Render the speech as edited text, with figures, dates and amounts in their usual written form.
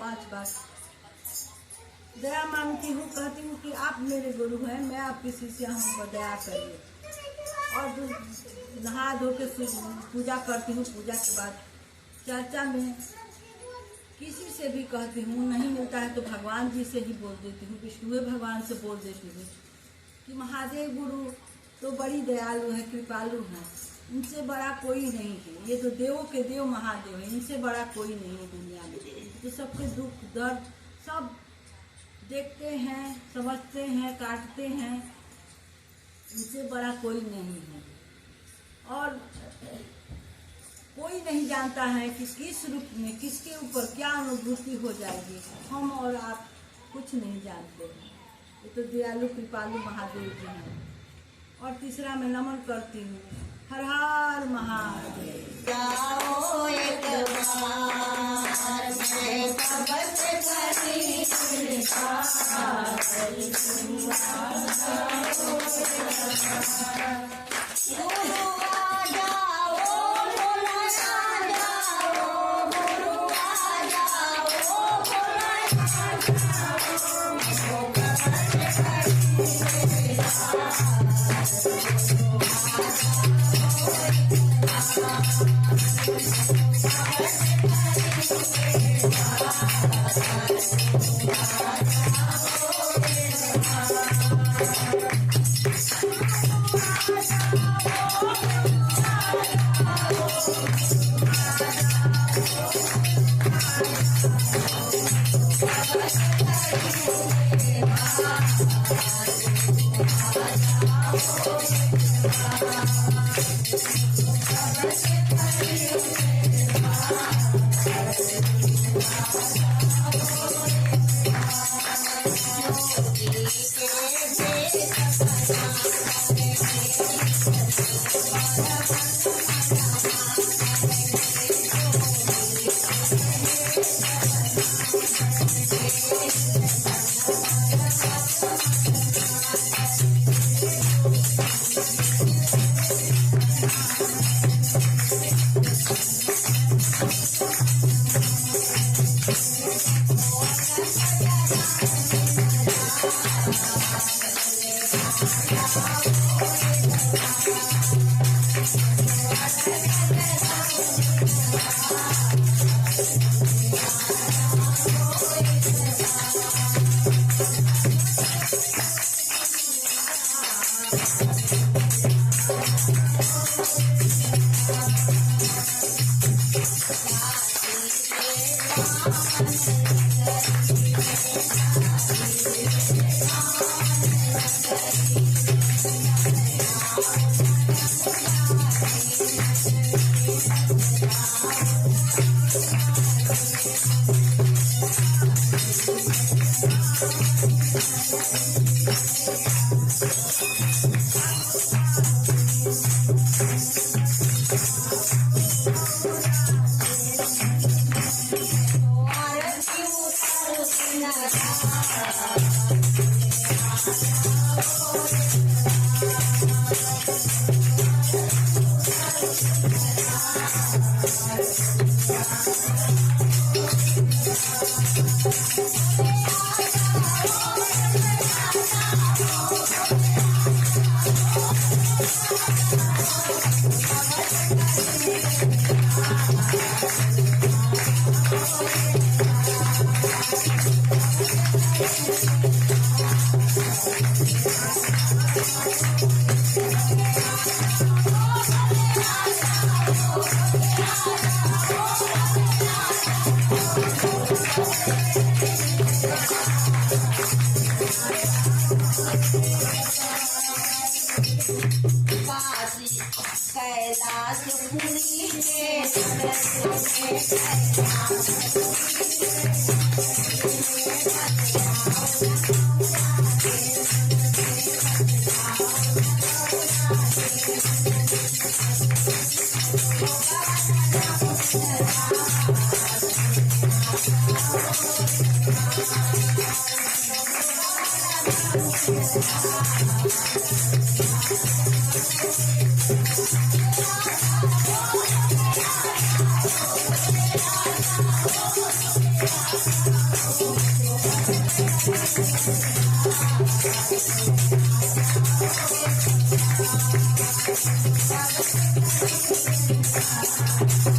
5 बार दया मांगती हूँ, कहती हूँ कि आप मेरे गुरु हैं, मैं आपकी शिष्या हूँ, पर दया करिए। और नहा धो के पूजा करती हूँ। पूजा के बाद चर्चा में किसी से भी कहती हूँ, नहीं मिलता है तो भगवान जी से ही बोल देती हूँ, विष्णु भगवान से बोल देती हूँ कि महादेव गुरु तो बड़ी दयालु है, कृपालु है, इनसे बड़ा कोई नहीं है, ये तो देवों के देव महादेव है, इनसे बड़ा कोई नहीं है दुनिया में। तो सबके दुख दर्द सब देखते हैं, समझते हैं, काटते हैं, इनसे बड़ा कोई नहीं है। और कोई नहीं जानता है कि किस रूप में किसके ऊपर क्या अनुभूति हो जाएगी, हम और आप कुछ नहीं जानते हैं। ये तो दयालु कृपालु महादेव जी हैं। और तीसरा मैं नमन करती हूँ, हर हर महादेव। जाओ एक बार मैं तपस करी गुरु आ जाओ, भोला आ जाओ, गुरु आ जाओ, भोला आ जाओ, तपस कैलाश जाओ